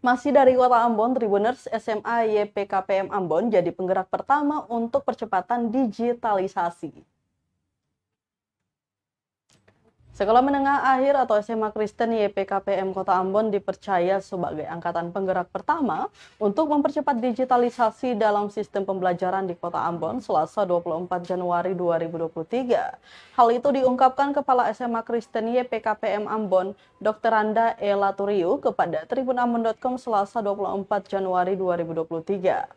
Masih dari Kota Ambon, Tribuners, SMA YPKPM Ambon jadi penggerak pertama untuk percepatan digitalisasi. Sekolah Menengah Akhir atau SMA Kristen YPKPM Kota Ambon dipercaya sebagai angkatan penggerak pertama untuk mempercepat digitalisasi dalam sistem pembelajaran di Kota Ambon Selasa 24 Januari 2023. Hal itu diungkapkan Kepala SMA Kristen YPKPM Ambon, Dr. Randa E. Laturiu kepada tribunambon.com Selasa 24 Januari 2023.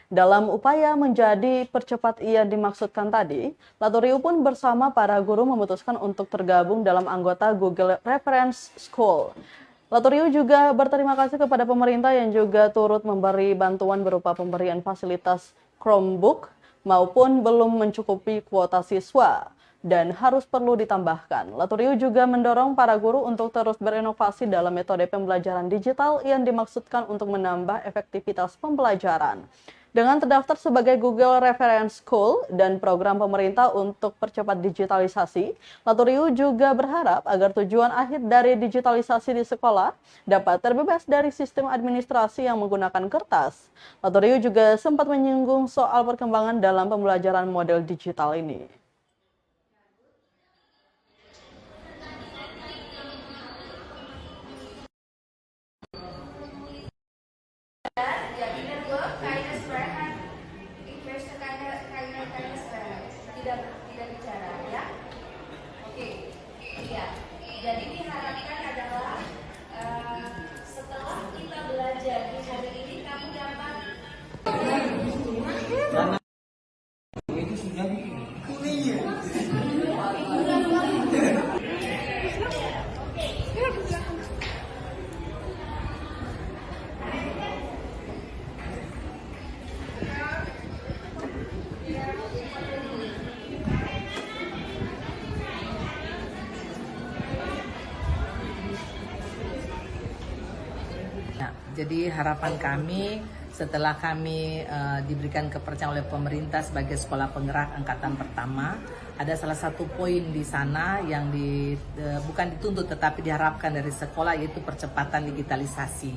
Dalam upaya menjadi percepat ia dimaksudkan tadi, Laturiu pun bersama para guru memutuskan untuk tergabung dalam anggota Google Reference School. Laturiu juga berterima kasih kepada pemerintah yang juga turut memberi bantuan berupa pemberian fasilitas Chromebook maupun belum mencukupi kuota siswa dan harus perlu ditambahkan. Laturiu juga mendorong para guru untuk terus berinovasi dalam metode pembelajaran digital yang dimaksudkan untuk menambah efektivitas pembelajaran. Dengan terdaftar sebagai Google Reference School dan program pemerintah untuk percepat digitalisasi, Laturiu juga berharap agar tujuan akhir dari digitalisasi di sekolah dapat terbebas dari sistem administrasi yang menggunakan kertas. Laturiu juga sempat menyinggung soal perkembangan dalam pembelajaran model digital ini. Tidak bicara ya. Oke. Iya. Jadi diharapkan adalah setelah kita belajar di hari ini kamu dapat itu sudah Jadi harapan kami setelah kami diberikan kepercayaan oleh pemerintah sebagai sekolah penggerak angkatan pertama, ada salah satu poin di sana yang bukan dituntut tetapi diharapkan dari sekolah, yaitu percepatan digitalisasi.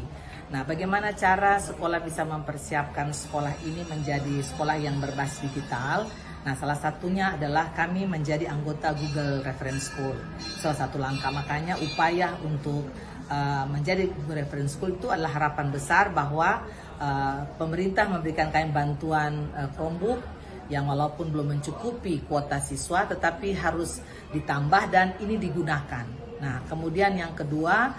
Nah, bagaimana cara sekolah bisa mempersiapkan sekolah ini menjadi sekolah yang berbasis digital? Nah, salah satunya adalah kami menjadi anggota Google Reference School. Salah satu langkah, makanya upaya untuk menjadi Google Reference School itu adalah harapan besar bahwa pemerintah memberikan kami bantuan Chromebook yang walaupun belum mencukupi kuota siswa tetapi harus ditambah dan ini digunakan. Nah, kemudian yang kedua,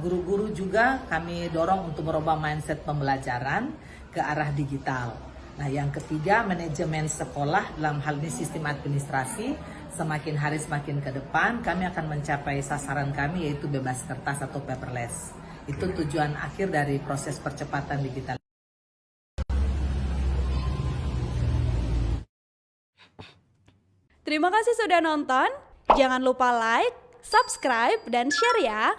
guru-guru juga kami dorong untuk merubah mindset pembelajaran ke arah digital. Nah, yang ketiga, manajemen sekolah dalam hal ini sistem administrasi. Semakin hari semakin ke depan kami akan mencapai sasaran kami, yaitu bebas kertas atau paperless. Itu tujuan akhir dari proses percepatan digital. Terima kasih sudah nonton. Jangan lupa like, subscribe, dan share ya.